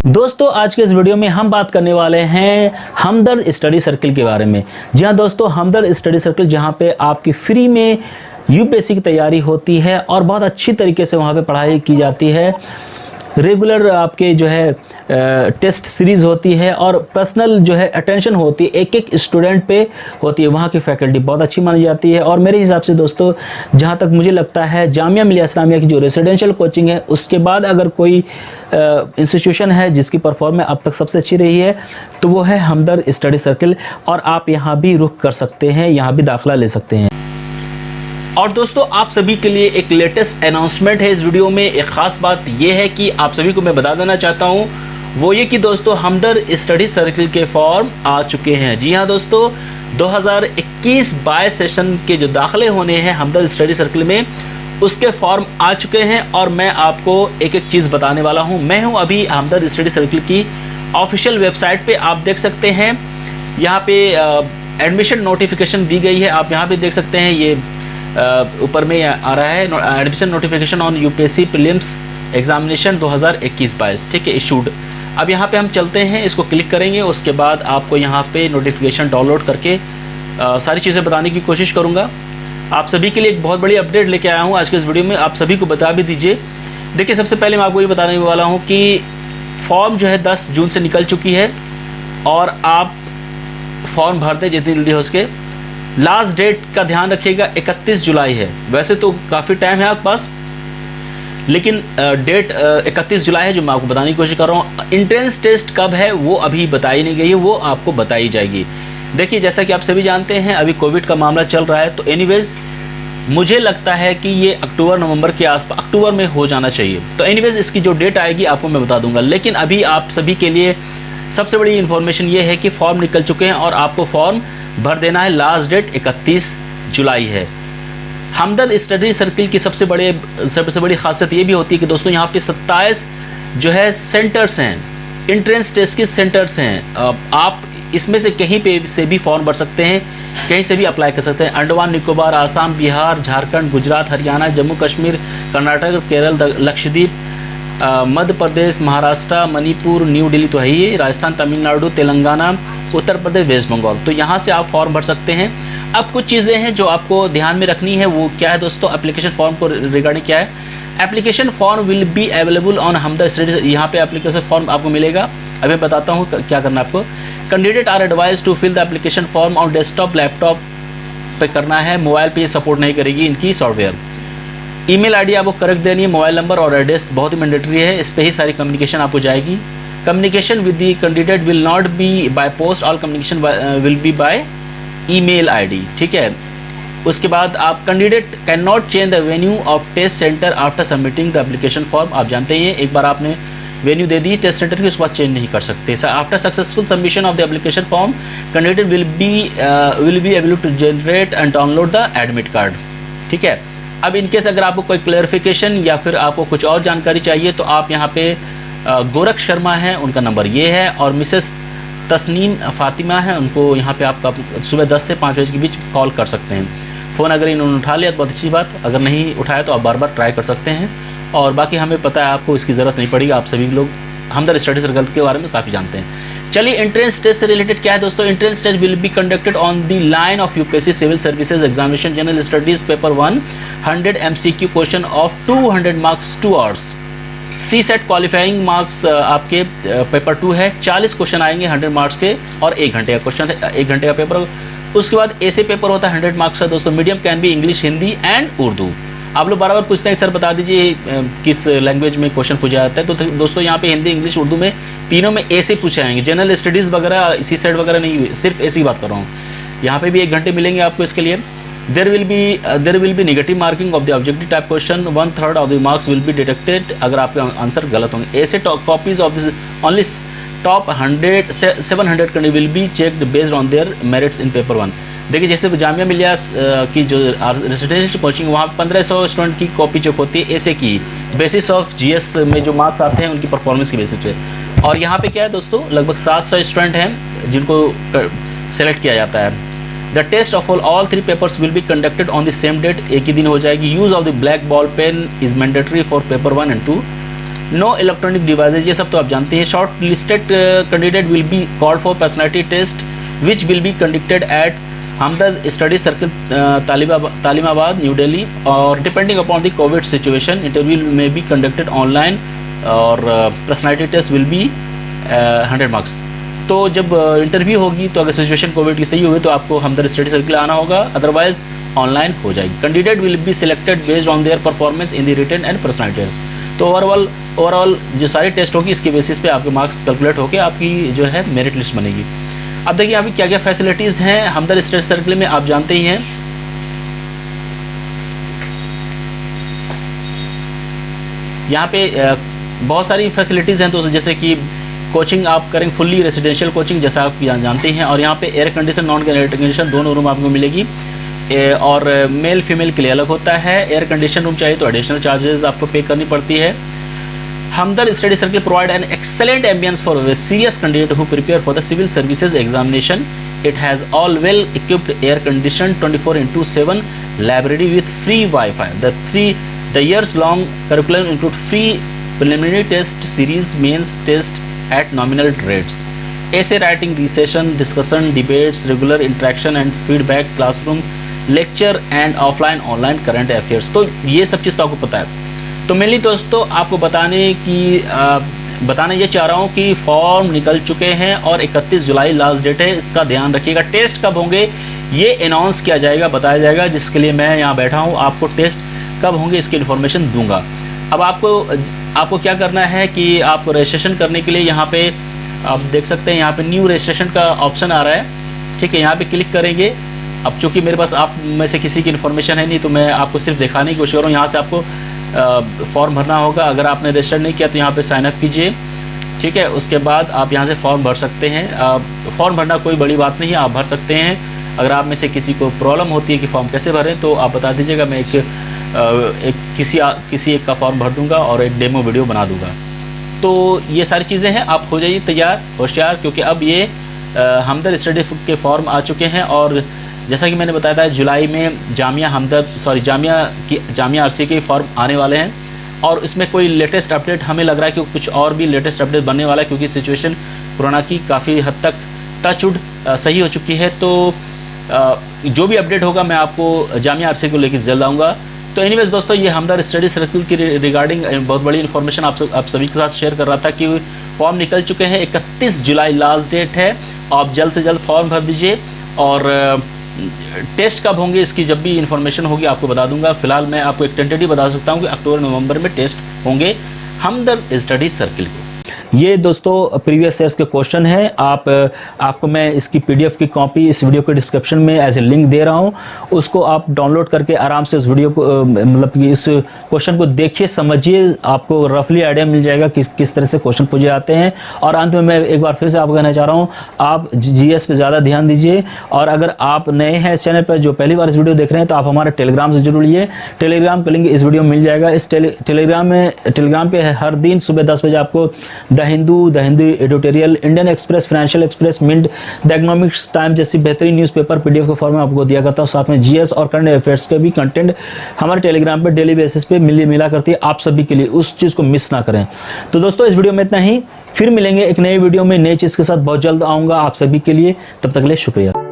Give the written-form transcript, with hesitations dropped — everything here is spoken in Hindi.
दोस्तों आज के इस वीडियो में हम बात करने वाले हैं हमदर्द स्टडी सर्कल के बारे में। जी हाँ दोस्तों, हमदर्द स्टडी सर्कल जहाँ पे आपकी फ्री में यूपीएससी की तैयारी होती है और बहुत अच्छी तरीके से वहाँ पे पढ़ाई की जाती है। रेगुलर आपके जो है टेस्ट सीरीज़ होती है और पर्सनल जो है अटेंशन होती है, एक एक स्टूडेंट पे होती है। वहाँ की फैकल्टी बहुत अच्छी मानी जाती है और मेरे हिसाब से दोस्तों जहाँ तक मुझे लगता है जामिया मिलिया इस्लामिया की जो रेसिडेंशियल कोचिंग है उसके बाद अगर कोई इंस्टीट्यूशन है जिसकी परफॉर्मेंस अब तक सबसे अच्छी रही है तो वो है हमदर्द स्टडी सर्कल, और आप यहाँ भी रुख कर सकते हैं, यहाँ भी दाखिला ले सकते हैं। और दोस्तों आप सभी के लिए एक लेटेस्ट अनाउंसमेंट है इस वीडियो में। एक ख़ास बात यह है कि आप सभी को मैं बता देना चाहता हूँ वो ये कि दोस्तों हमदर्द स्टडी सर्कल के फॉर्म आ चुके हैं। जी हाँ दोस्तों, 2021-22 सेशन के जो दाखिले होने हैं हमदर्द स्टडी सर्कल में उसके फॉर्म आ चुके हैं और मैं आपको एक एक चीज़ बताने वाला हूँ। मैं हूँ अभी हमदर्द स्टडी सर्कल की ऑफिशियल वेबसाइट पे, आप देख सकते हैं यहाँ पे एडमिशन नोटिफिकेशन दी गई है। आप यहाँ पे देख सकते हैं, ये ऊपर में आ रहा है admission notification on UPSC prelims examination 2021-22, ठीक है, इशूड। अब यहाँ पे हम चलते हैं, इसको क्लिक करेंगे, उसके बाद आपको यहाँ पे नोटिफिकेशन डाउनलोड करके सारी चीज़ें बताने की कोशिश करूँगा। आप सभी के लिए एक बहुत बड़ी अपडेट लेके आया हूँ आज के इस वीडियो में, आप सभी को बता भी दीजिए। देखिए सबसे पहले मैं आपको ये बताने वाला हूँ कि फॉर्म जो है 10 जून से निकल चुकी है और आप फॉर्म भर दें जितनी जल्दी हो सके। लास्ट डेट का ध्यान रखिएगा 31 जुलाई है। वैसे तो काफ़ी टाइम है आपके पास, लेकिन डेट 31 जुलाई है जो मैं आपको बताने की कोशिश कर रहा हूँ। एंट्रेंस टेस्ट कब है वो अभी बताई नहीं गई है, वो आपको बताई जाएगी। देखिए जैसा कि आप सभी जानते हैं अभी कोविड का मामला चल रहा है, तो एनीवेज मुझे लगता है कि ये अक्टूबर नवंबर के आसपास, अक्टूबर में हो जाना चाहिए। तो एनीवेज इसकी जो डेट आएगी आपको मैं बता दूंगा। लेकिन अभी आप सभी के लिए सबसे बड़ी इन्फॉर्मेशन ये है कि फॉर्म निकल चुके हैं और आपको फॉर्म भर देना है। लास्ट डेट 31 जुलाई है। हमदर्द स्टडी सर्कल की सबसे बड़ी खासियत ये भी होती है कि दोस्तों यहाँ पे 27 जो है सेंटर्स हैं, एंट्रेंस टेस्ट के सेंटर्स हैं। आप इसमें से कहीं पे से भी फॉर्म भर सकते हैं, कहीं से भी अप्लाई कर सकते हैं। अंडमान निकोबार, आसाम, बिहार, झारखंड, गुजरात, हरियाणा, जम्मू कश्मीर, कर्नाटक, केरल, लक्षद्वीप, मध्य प्रदेश, महाराष्ट्र, मणिपुर, न्यू दिल्ली तो है ही, राजस्थान, तमिलनाडु, तेलंगाना, उत्तर प्रदेश, वेस्ट बंगाल, तो यहाँ से आप फॉर्म भर सकते हैं। अब कुछ चीज़ें हैं जो आपको ध्यान में रखनी है, वो क्या है दोस्तों, एप्लीकेशन फॉर्म को रिगार्डिंग क्या है। Application form will be available on Hamdard study, यहाँ पे एप्लीकेशन फॉर्म आपको मिलेगा। अभी बताता हूँ क्या करना है आपको। Candidate are advise to fill the application form on desktop, laptop पे करना है, मोबाइल पे ये सपोर्ट नहीं करेगी इनकी सॉफ्टवेयर। ईमेल आईडी आपको करेक्ट देनी है, मोबाइल नंबर और एड्रेस बहुत ही मैंडेटरी है, इस पर ही सारी कम्युनिकेशन आपको जाएगी। Communication with the candidate will not be by post, all communication will be by email ID, ठीक है। उसके बाद आप candidate can not change the venue of test centre after submitting the application form. आप जानते हैं एक बार आपने वेन्यू दे दी टेस्ट सेंटर की, उसके बाद चेंज नहीं कर सकते। After successful submission of the application form candidate will be able to generate and download the admit card, ठीक है। अब इनकेस अगर आपको कोई क्लैरिफिकेशन या फिर आपको कुछ और जानकारी चाहिए तो आप यहाँ पे गोरख शर्मा हैं, उनका नंबर ये है, और मिसेस तस्नीम फातिमा है, उनको यहाँ पे आप सुबह 10 से 5 बजे के बीच कॉल कर सकते हैं। फ़ोन अगर इन्होंने उठा लिया तो बहुत अच्छी बात, अगर नहीं उठाया तो आप बार बार ट्राई कर सकते हैं। और बाकी हमें पता है आपको इसकी ज़रूरत नहीं पड़ेगी, आप सभी लोग हमदर्द स्टडी सर्कल के बारे में काफ़ी जानते हैं। चलिए एंट्रेंस टेस्ट से रिलेटेड क्या है दोस्तों। Entrance test will be conducted on the line of UPSC civil services examination general studies paper 1, 100 MCQ question of 200 marks 2 hours. C SAT qualifying marks आपके पेपर 2 है, 40 क्वेश्चन आएंगे 100 मार्क्स के और 1 घंटे का क्वेश्चन है, 1 घंटे का पेपर। उसके बाद ऐसे पेपर होता है 100 मार्क्स का दोस्तों। Medium can be English, Hindi and Urdu. आप लोग बार पूछते हैं सर बता दीजिए किस लैंग्वेज में क्वेश्चन पूछा जाता है, तो दोस्तों यहाँ पे हिंदी, इंग्लिश, उर्दू में तीनों में ऐसे पूछे आएंगे। जनरल स्टडीज़ वगैरह सी सेट वगैरह नहीं हुई, सिर्फ ऐसी बात कर रहा हूँ। यहाँ पे भी 1 घंटे मिलेंगे आपको इसके लिए। There will be negative marking of the objective type question, 1/3 of the marks will be deducted अगर आपके आंसर गलत होंगे। ऐसे copies of this only top 700 candidate will be checked based on there merits in paper 1। देखिए जैसे जामिया मिलिया की जो रेसिडेंशियल कोचिंग, वहाँ 1500 स्टूडेंट की कॉपी चेक होती है ऐसे की बेसिस ऑफ जीएस में जो मार्क्स आते हैं उनकी परफॉर्मेंस की बेसिस पे। और यहाँ पे क्या है दोस्तों, लगभग 700 स्टूडेंट हैं जिनको सेलेक्ट किया जाता है। The test of all 3 papers will be conducted on the same date, एक ही दिन हो जाएगी। Use of the black ball pen is mandatory for paper 1 and 2। No electronic devices, ये सब तो आप जानते हैं। Shortlisted candidate will be called for personality test which will be conducted at Hamdard study circle Talimabad new Delhi, और depending upon the COVID situation interview में बी कंडक्टेड ऑनलाइन, और personality test will be 100 marks. तो जब इंटरव्यू होगी तो अगर सिचुएशन कोविड की सही होगी तो आपको हमदर्द स्टडी सर्किल आना होगा, अदरवाइज ऑनलाइन हो जाएगी। Candidate will be selected based on their performance in the written and personality test. तो ओवरऑल जो सारी टेस्ट होगी इसके बेसिस पे आपके मार्क्स कैलकुलेट होकर आपकी जो है मेरिट लिस्ट बनेगी। अब देखिए अभी क्या क्या फैसिलिटीज़ हैं हमदर्द स्टडी सर्किल में, आप जानते ही हैं। यहाँ पे बहुत सारी फैसिलिटीज़ हैं, तो जैसे कि कोचिंग आप करेंगे फुल्ली रेजिडेंशियल कोचिंग जैसा आप जानते हैं, और यहाँ पे air condition non air condition दोनों रूम आपको मिलेगी, और मेल फीमेल के लिए अलग होता है। एयर कंडीशन रूम चाहिए तो एडिशनल चार्जेस आपको पे करनी पड़ती है। Hamdard study circle provide an excellent ambience for serious candidate who prepare for the civil services examination. It has all well equipped air condition 24/7 library with free WiFi. The years-long curriculum include free preliminary test series, mains test at nominal rates, essay writing, session, discussion, debates, regular interaction and feedback, classroom, lecture and offline, online current affairs। तो ये सब चीज़ तो आपको पता है। तो मेनली दोस्तों आपको बताना ये चाह रहा हूँ कि फॉर्म निकल चुके हैं और 31 जुलाई लास्ट डेट है, इसका ध्यान रखिएगा। टेस्ट कब होंगे ये अनाउंस किया जाएगा, बताया जाएगा, जिसके लिए मैं यहाँ बैठा हूँ। आपको टेस्ट कब होंगे इसकी इन्फॉर्मेशन दूंगा। अब आपको क्या करना है कि आप रजिस्ट्रेशन करने के लिए यहाँ पे आप देख सकते हैं, यहाँ पे न्यू रजिस्ट्रेशन का ऑप्शन आ रहा है, ठीक है। यहाँ पे क्लिक करेंगे। अब चूँकि मेरे पास आप में से किसी की इन्फॉर्मेशन है नहीं, तो मैं आपको सिर्फ दिखाने की कोशिश कर रहा हूँ। यहाँ से आपको फॉर्म भरना होगा। अगर आपने रजिस्टर नहीं किया तो यहाँ पर साइनअप कीजिए, ठीक है। उसके बाद आप यहाँ से फॉर्म भर सकते हैं। फॉर्म भरना कोई बड़ी बात नहीं है, आप भर सकते हैं। अगर आप में से किसी को प्रॉब्लम होती है कि फॉर्म कैसे भरें तो आप बता दीजिएगा, मैं किसी एक का फॉर्म भर दूंगा और एक डेमो वीडियो बना दूंगा। तो ये सारी चीज़ें हैं, आप हो जाइए तैयार होशियार, क्योंकि अब ये हमदर्द स्टडी के फॉर्म आ चुके हैं। और जैसा कि मैंने बताया था जुलाई में जामिया आरसी के फॉर्म आने वाले हैं, और इसमें कोई लेटेस्ट अपडेट हमें लग रहा है कि कुछ और भी लेटेस्ट अपडेट बनने वाला है, क्योंकि सिचुएशन कोरोना की काफ़ी हद तक टचवुड सही हो चुकी है। तो जो भी अपडेट होगा मैं आपको जामिया आरसी को लेकर जल्द आऊँगा। तो एनीवेज दोस्तों, ये हमदर्द स्टडी सर्किल की रिगार्डिंग बहुत बड़ी इन्फॉर्मेशन आप सभी के साथ शेयर कर रहा था कि फॉर्म निकल चुके हैं। 31 जुलाई लास्ट डेट है, आप जल्द से जल्द फॉर्म भर दीजिए। और टेस्ट कब होंगे इसकी जब भी इन्फॉर्मेशन होगी आपको बता दूंगा। फिलहाल मैं आपको एक टेंटेटिव बता सकता हूँ कि अक्टूबर नवंबर में टेस्ट होंगे हमदर्द स्टडी सर्किल के। ये दोस्तों प्रीवियस ईयर्स के क्वेश्चन हैं। आपको मैं इसकी पीडीएफ की कॉपी इस वीडियो के डिस्क्रिप्शन में एज ए लिंक दे रहा हूँ, उसको आप डाउनलोड करके आराम से उस वीडियो को मतलब कि इस क्वेश्चन को देखिए, समझिए, आपको रफली आइडिया मिल जाएगा किस तरह से क्वेश्चन पूछे जाते हैं। और अंत में मैं एक बार फिर से आपको कहना चाह रहा हूँ, आप जीएस पे ज़्यादा ध्यान दीजिए। और अगर आप नए हैं इस चैनल पर, जो पहली बार इस वीडियो देख रहे हैं, तो आप हमारे टेलीग्राम से जुड़ लिए। टेलीग्राम का लिंक इस वीडियो में मिल जाएगा। इस टेलीग्राम पे हर दिन सुबह 10 बजे आपको the Hindu editorial, Indian Express, Financial Express, Mint, the Economics Time जैसी बेहतरीन न्यूज़पेपर पीडीएफ के फॉर्म में आपको दिया करता हूँ। साथ में जीएस और करंट अफेयर्स के भी कंटेंट हमारे टेलीग्राम पे डेली बेसिस पे मिला करती है आप सभी के लिए, उस चीज़ को मिस ना करें। तो दोस्तों इस वीडियो में इतना ही, फिर मिलेंगे एक नई वीडियो में नई चीज़ के साथ बहुत जल्द आऊँगा आप सभी के लिए। तब तक के लिए शुक्रिया।